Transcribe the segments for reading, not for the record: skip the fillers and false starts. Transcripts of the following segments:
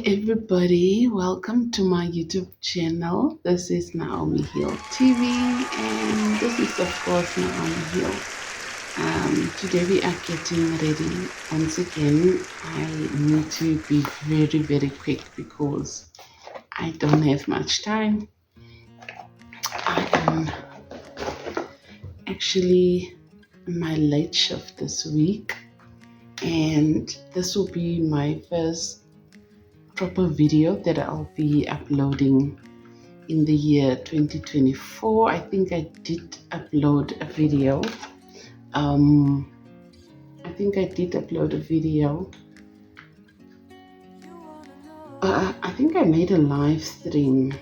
Everybody, welcome to my YouTube channel. This is Naomi Hill TV, and this is of course Naomi Hill. Today we are getting ready. Once again, I need to be very quick because I don't have much time. I am actually on my late shift this week, and this will be my first proper video that I'll be uploading in the year 2024. I think I did upload a video. I think I did upload a video. I think I made a live stream.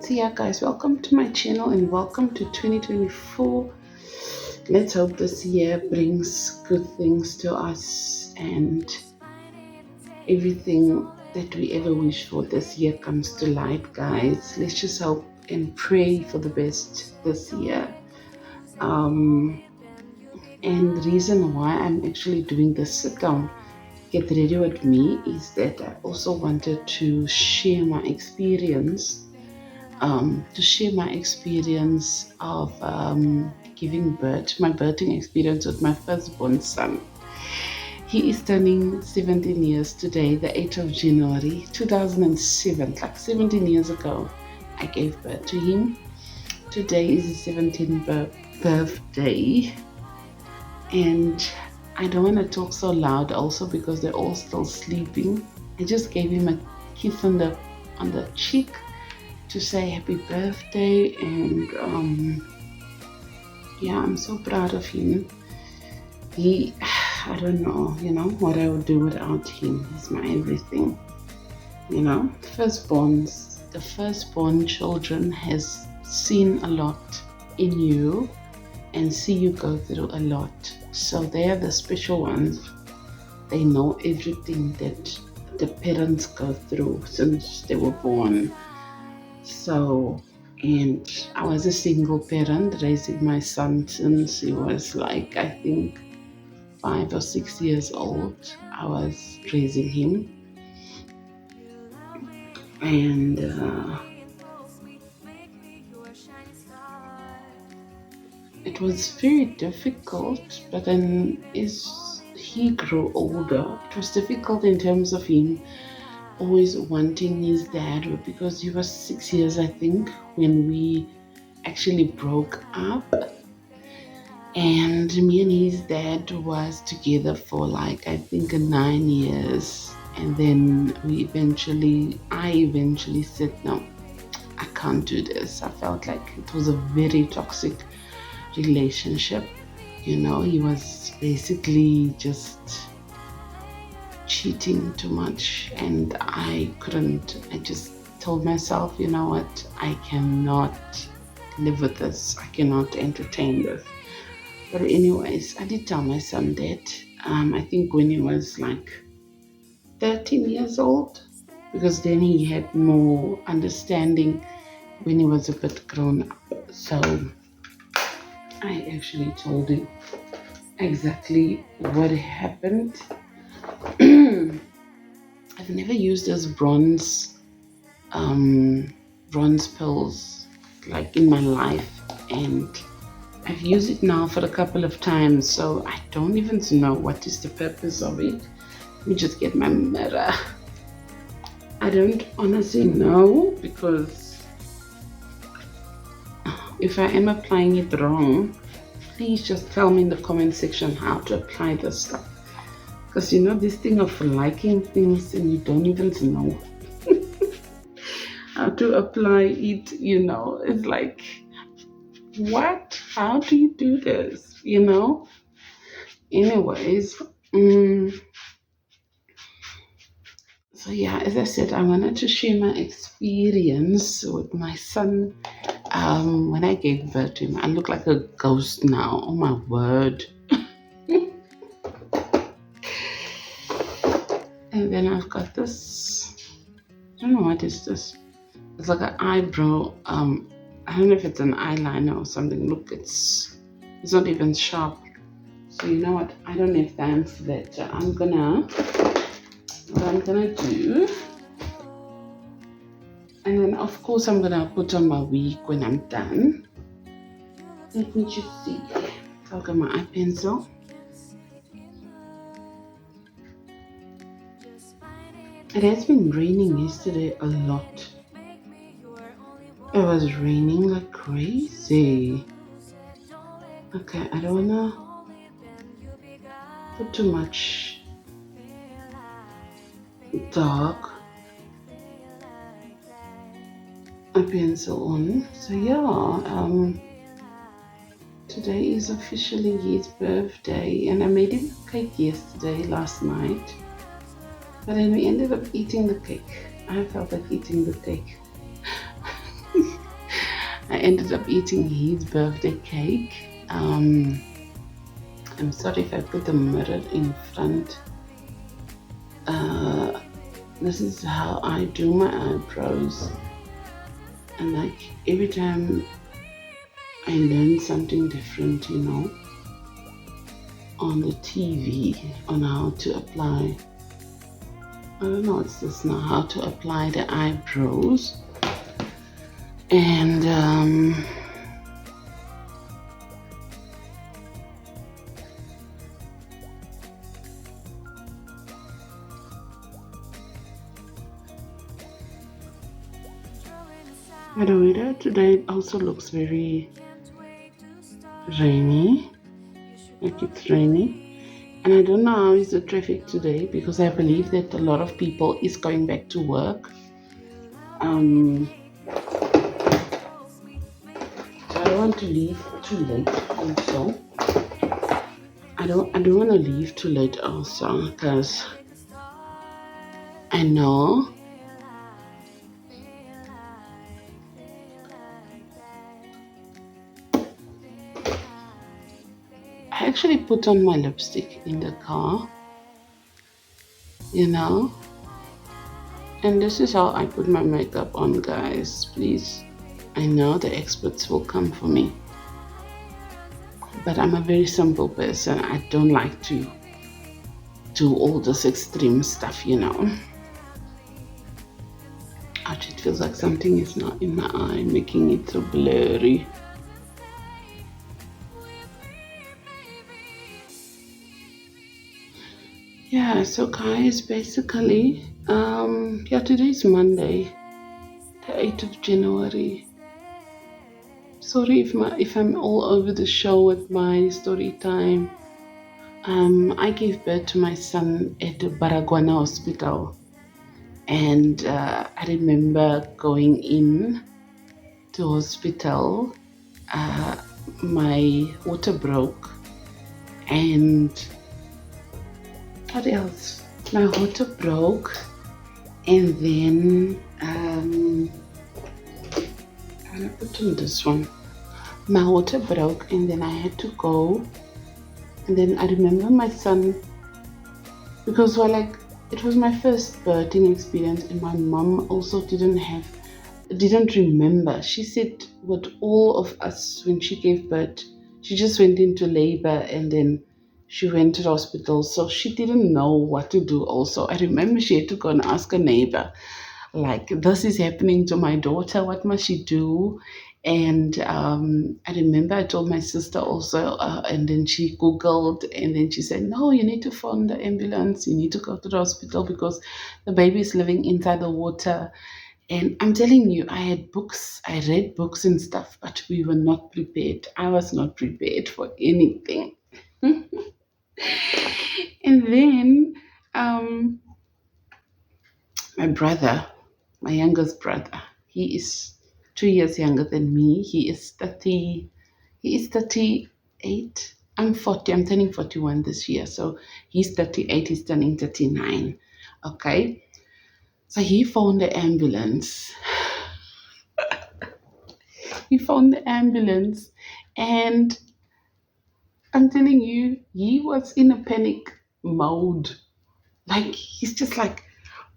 So yeah, guys, welcome to my channel and welcome to 2024. Let's hope this year brings good things to us and everything that we ever wish for this year comes to light, guys. Let's just hope and pray for the best this year. And the reason why I'm actually doing this sit down, get ready with me, is that I also wanted to share my experience, of giving birth, my birthing experience with my firstborn son. He is turning 17 years today, the 8th of January 2007, like 17 years ago, I gave birth to him. Today is his 17th birthday. And I don't want to talk so loud also because they're all still sleeping. I just gave him a kiss on the cheek to say happy birthday, and yeah, I'm so proud of him. I don't know, what I would do without him. He's my everything. The firstborn children has seen a lot in you and see you go through a lot. So they are the special ones. They know everything that the parents go through since they were born. So, and I was a single parent raising my son since he was like, I think 5 or 6 years old. I was raising him. And it was very difficult, but then as he grew older, it was difficult in terms of him always wanting his dad, because he was 6 years, I think, when we actually broke up. And me and his dad was together for like, I think 9 years. And then I eventually said, no, I can't do this. I felt like it was a very toxic relationship. He was basically just cheating too much, and I just told myself, you know what, I cannot live with this. I cannot entertain this. But anyways, I did tell my son that, I think when he was like 13 years old, because then he had more understanding when he was a bit grown up. So I actually told him exactly what happened. I've never used those bronze pills like in my life, and I've used it now for a couple of times, so I don't even know what is the purpose of it. Let me just get my mirror. I don't honestly know, because if I am applying it wrong, please just tell me in the comment section how to apply this stuff. Because this thing of liking things and you don't even know how to apply it, it's like, what? How do you do this? Anyways, so yeah, as I said, I wanted to share my experience with my son. When I gave birth to him, I look like a ghost now. Oh my word. And then I've got this, I don't know what is this. It's like an eyebrow, I don't know if it's an eyeliner or something. Look, it's not even sharp. So you know what, I don't have time for that. So I'm gonna what I'm gonna do. And then of course I'm gonna put on my wig when I'm done. Let me just see. I'll get my eye pencil. It has been raining yesterday a lot. It was raining like crazy. Okay, I don't wanna put too much dark a pencil on. So yeah, today is officially his birthday, and I made him a cake yesterday, last night. But then we ended up eating the cake. I felt like eating the cake. I ended up eating his birthday cake. I'm sorry if I put the mirror in front. This is how I do my eyebrows, and like every time I learn something different, on the TV on how to apply. I don't know what's this now, how to apply the eyebrows. And the weather today also looks very rainy, like it's raining. And I don't know how is the traffic today, because I believe that a lot of people is going back to work. So I don't want to leave too late also. I don't want to leave too late also, because I know I actually put on my lipstick in the car, and this is how I put my makeup on, guys. Please, I know the experts will come for me, but I'm a very simple person. I don't like to do all this extreme stuff. Ouch, it feels like something is not in my eye, making it so blurry. Yeah, so guys, basically, today is Monday, the 8th of January. Sorry if I'm all over the show with my story time. I gave birth to my son at the Baragwana Hospital, and I remember going in to hospital. My water broke, and what else? My water broke, and then I'm gonna put on this one. My water broke, and then I had to go. And then I remember my son, because it was my first birthing experience, and my mom also didn't remember. She said with all of us when she gave birth, she just went into labor and then she went to the hospital. So she didn't know what to do also. I remember she had to go and ask a neighbor, like, this is happening to my daughter, what must she do? And I remember I told my sister also, and then she googled, and then she said, no, you need to phone the ambulance, you need to go to the hospital because the baby is living inside the water. And I'm telling you, I read books and stuff, but we were not prepared. I was not prepared for anything. And then um, my brother, my youngest brother, he is 2 years younger than me. He is 30. He is 38. I'm 40. I'm turning 41 this year. So he's 38. He's turning 39. Okay. So he phoned the ambulance. He phoned the ambulance, and I'm telling you, he was in a panic mode. Like, he's just like,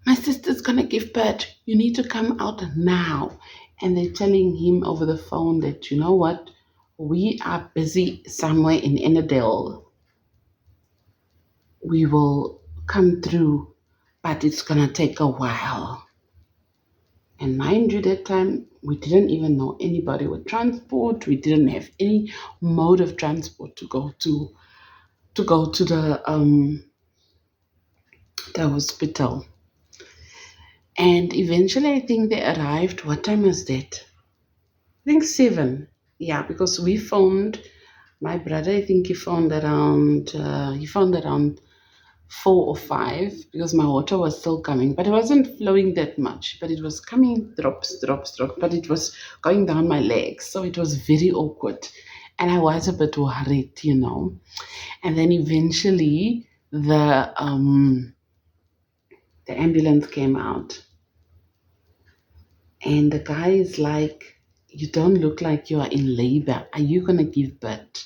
my sister's gonna give birth. You need to come out now. And they're telling him over the phone that, you know what? We are busy somewhere in Enidale. We will come through, but it's gonna take a while. And mind you, that time we didn't even know anybody with transport. We didn't have any mode of transport to go to the hospital. And eventually, I think they arrived. What time was that? I think 7. Yeah, because we phoned my brother. I think he found around 4 or 5 because my water was still coming, but it wasn't flowing that much. But it was coming drops, drops, drops. But it was going down my legs, so it was very awkward, and I was a bit worried. And then eventually the ambulance came out, and the guy is like, "You don't look like you are in labor. Are you gonna give birth?"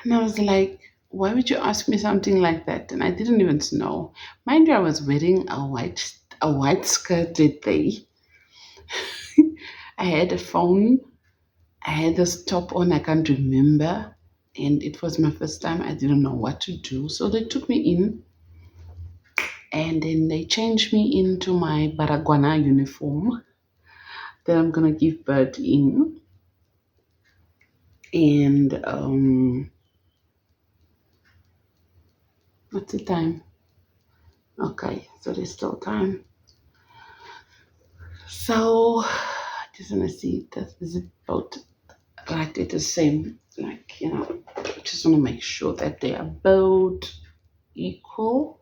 And I was like, "Why would you ask me something like that?" And I didn't even know. Mind you, I was wearing a white skirt that day. I had a phone. I had this top on. I can't remember. And it was my first time. I didn't know what to do. So they took me in, and then they changed me into my Baragwana uniform that I'm gonna give birth in. And what's the time? Okay, so there's still time. So I just wanna see that is it both right at the same, like, I just wanna make sure that they are both equal.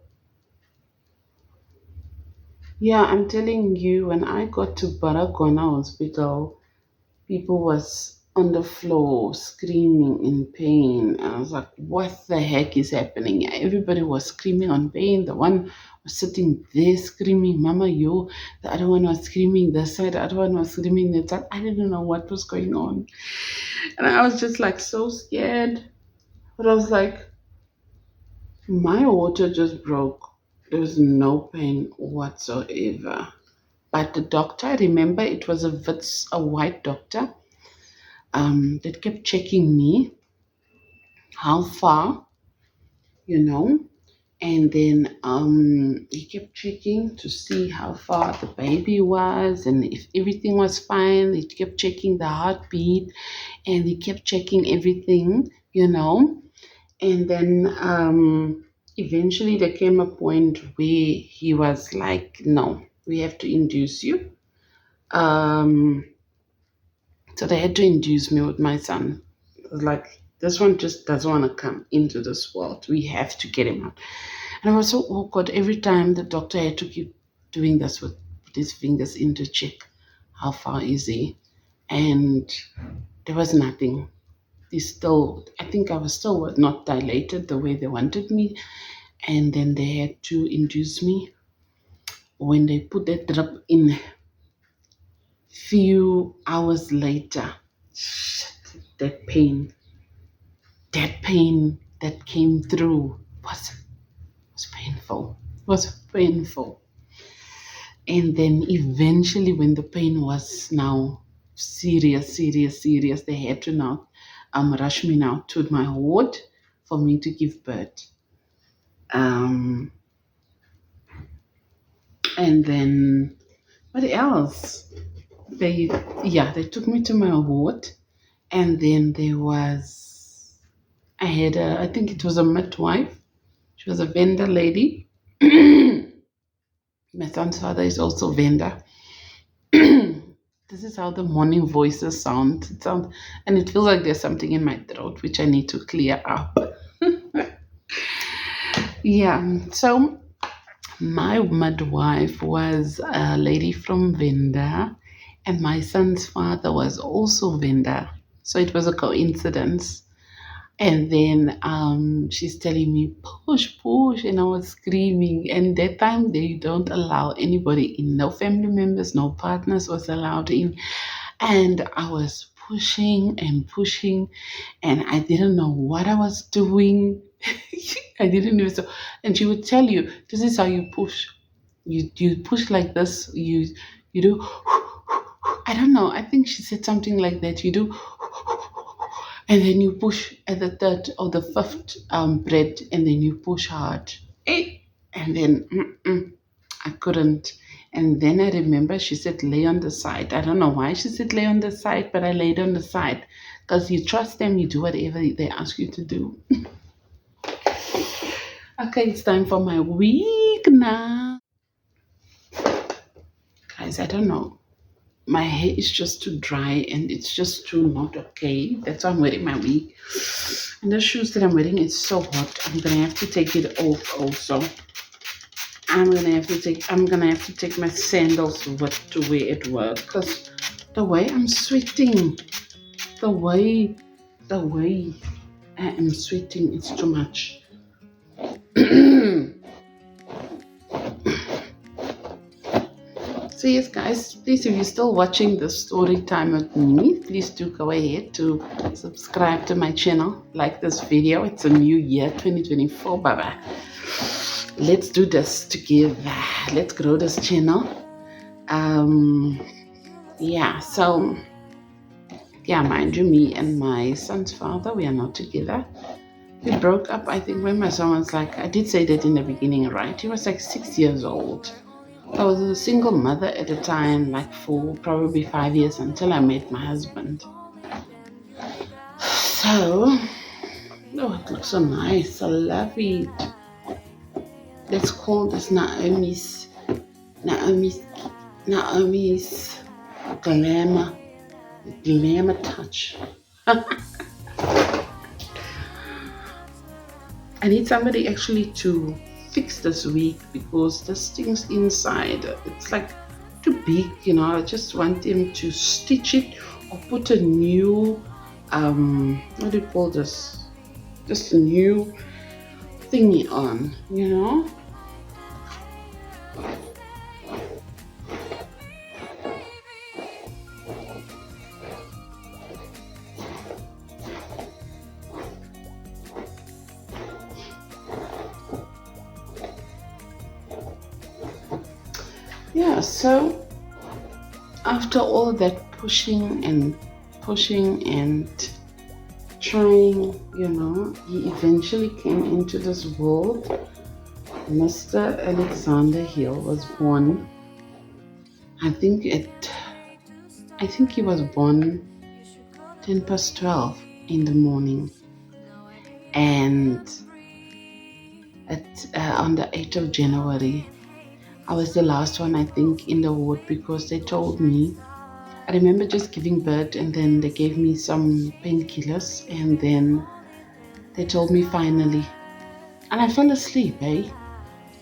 Yeah, I'm telling you, when I got to Baragwana Hospital, people was on the floor screaming in pain. I was like, what the heck is happening? Everybody was screaming on pain. The one was sitting there screaming, Mama, yo. The other one was screaming this side. The other one was screaming that side. I didn't know what was going on. And I was just like so scared. But I was like, my water just broke. There was no pain whatsoever. But the doctor, I remember it was a white doctor, that kept checking me, how far, you know, and then he kept checking to see how far the baby was and if everything was fine. He kept checking the heartbeat, and he kept checking everything. And then eventually there came a point where he was like, no, we have to induce you. Um, So they had to induce me with my son. It was like, this one just doesn't want to come into this world. We have to get him out. And I was so awkward every time the doctor had to keep doing this with put his fingers in to check how far is he. And there was nothing. I think I was still not dilated the way they wanted me. And then they had to induce me. When they put that drip in, few hours later, shit, that pain that came through was painful. Was painful. And then eventually, when the pain was now serious, serious, serious, they had to now rush me now to my ward for me to give birth. Um, and then what else? They took me to my ward, and then I think it was a midwife. She was a vendor lady. My son's father is also vendor. This is how the morning voices sound. And it feels like there's something in my throat which I need to clear up. Yeah. So my midwife was a lady from Venda, and my son's father was also Venda. So it was a coincidence. And then she's telling me, push, push. And I was screaming. And that time they don't allow anybody in. No family members, no partners was allowed in. And I was pushing and pushing. And I didn't know what I was doing. I didn't know. So, and she would tell you, this is how you push. You push like this. You do. I don't know. I think she said something like that. You do, and then you push at the third or the fifth breath, and then you push hard. And then I couldn't. And then I remember she said, lay on the side. I don't know why she said lay on the side, but I laid on the side because you trust them, you do whatever they ask you to do. Okay, it's time for my week now. Guys, I don't know. My hair is just too dry and it's just too not okay. That's why I'm wearing my wig. And the shoes that I'm wearing is so hot. I'm gonna have to take it off also. I'm gonna have to take my sandals with to wear at work because the way I'm sweating, the way the way I am sweating, it's too much. So yes, guys, please, if you're still watching the story time with me, please do go ahead to subscribe to my channel, like this video. It's a new year, 2024. Bye bye. Let's do this together. Let's grow this channel. Um, yeah. So yeah, mind you, me and my son's father, we are not together. We broke up, I think, when my son was like, I did say that in the beginning, right? He was like 6 years old. I was a single mother at the time, like for probably 5 years until I met my husband. So, oh, it looks so nice. I love it. Let's call this Naomi's, Naomi's glamour, glamour touch. I need somebody actually to fix this wig because this thing's inside. It's like too big, I just want them to stitch it or put a new, what do you call this? Just a new thingy on. Yeah, so after all that pushing and trying, he eventually came into this world. Mr. Alexander Hill was born. I think he was born 10 past 12 in the morning, and on the 8th of January, I was the last one, I think, in the ward because they told me. I remember just giving birth, and then they gave me some painkillers, and then they told me finally, and I fell asleep, eh?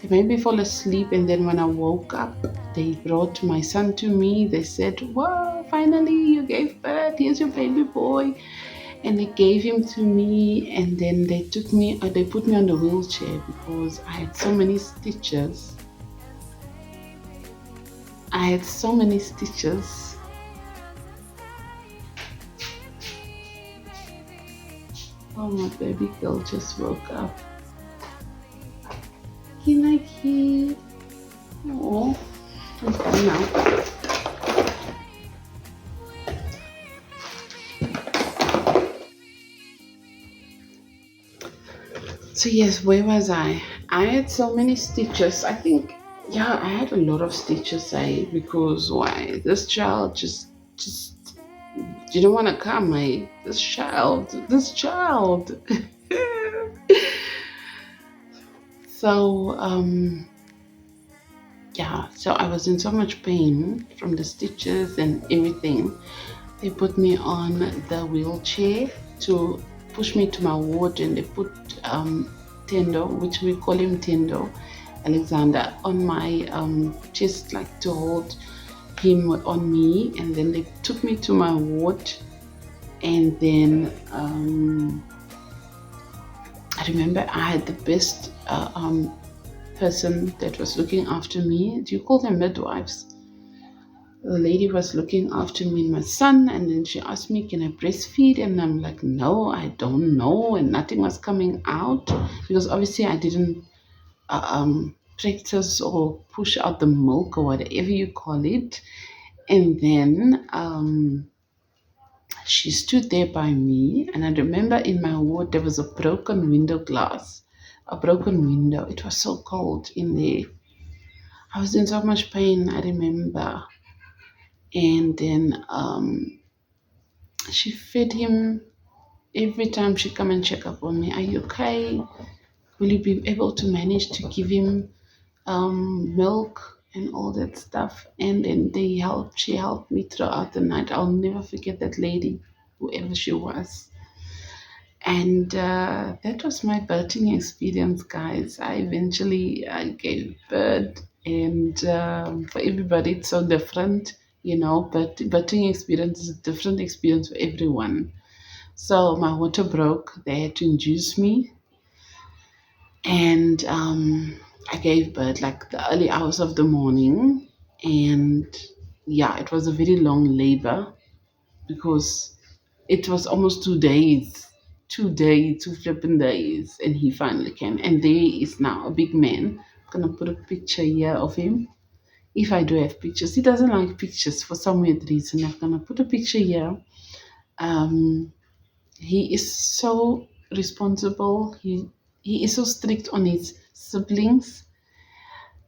They made me fall asleep, and then when I woke up, they brought my son to me. They said, "Wow, finally you gave birth. Here's your baby boy." And they gave him to me, and then they put me on the wheelchair because I had so many stitches. I had so many stitches. Oh, my baby girl just woke up. Kinaki. Oh, it's gone now. So yes, where was I? I had so many stitches. I think, yeah, I had a lot of stitches, because why? This child just didn't want to come, This child. So, yeah, so I was in so much pain from the stitches and everything. They put me on the wheelchair to push me to my ward, and they put Tendo, which we call him Tendo, Alexander, on my chest, like to hold him on me. And then they took me to my ward, and then I remember I had the best person that was looking after me. Do you call them midwives? The lady was looking after me and my son, and then she asked me, can I breastfeed? And I'm like, no, I don't know. And nothing was coming out because obviously I didn't practice or push out the milk or whatever you call it. And then she stood there by me, and I remember in my ward there was a broken window glass, a broken window. It was so cold in there. I was in so much pain, I remember. And then she fed him every time she come and check up on me. Are you okay? Will you be able to manage to give him milk and all that stuff? And then she helped me throughout the night. I'll never forget that lady, whoever she was. And that was my birthing experience, guys. I eventually gave birth, and for everybody, it's so different, you know. But birthing experience is a different experience for everyone. So my water broke. They had to induce me, and I gave birth like the early hours of the morning. And yeah, it was a very long labor because it was almost 2 days, 2 days, 2 flipping days, and he finally came. And there is now a big man. I'm gonna put a picture here of him. If I do have pictures, he doesn't like pictures for some weird reason. I'm gonna put a picture here. Um, he is so responsible. He is so strict on his siblings.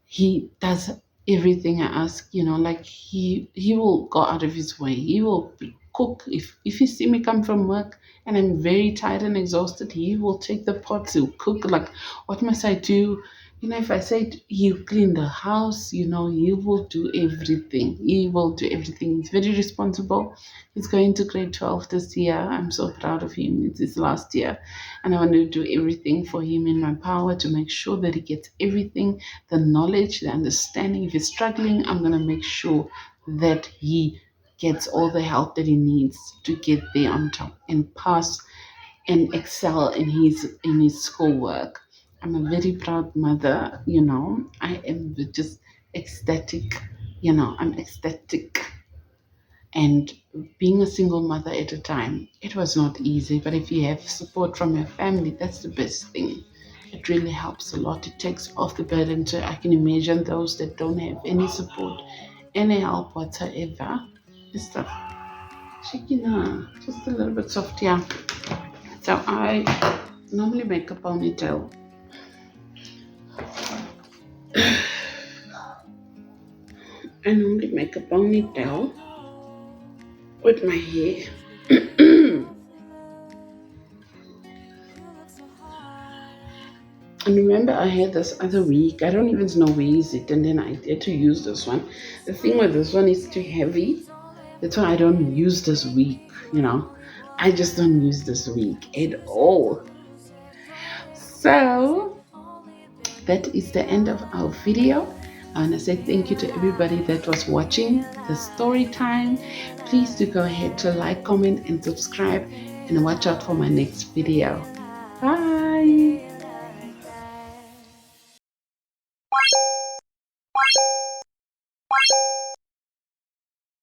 He does everything I ask, you know, like he will go out of his way. He will cook. If he see me come from work and I'm very tired and exhausted, he will take the pot to cook. Like, what must I do? You know, if I say you clean the house, you know, he will do everything. He will do everything. He's very responsible. He's going to grade 12 this year. I'm so proud of him. It's his last year. And I want to do everything for him in my power to make sure that he gets everything, the knowledge, the understanding. If he's struggling, I'm going to make sure that he gets all the help that he needs to get there on top and pass and excel in his schoolwork. I'm a very proud mother, you know. I am just ecstatic, you know, I'm ecstatic. And being a single mother at a time, it was not easy. But if you have support from your family, that's the best thing. It really helps a lot. It takes off the burden. So I can imagine those that don't have any support, any help whatsoever. Just a shaking, just a little bit soft, yeah. So I normally make a ponytail. I normally make a ponytail with my hair. And remember, I had this other week. I don't even know where is it, and then I had to use this one. The thing with this one is too heavy. That's why I don't use this week. You know, I just don't use this week at all. So that is the end of our video. I want to say thank you to everybody that was watching the story time. Please do go ahead to like, comment, and subscribe, and watch out for my next video. Bye.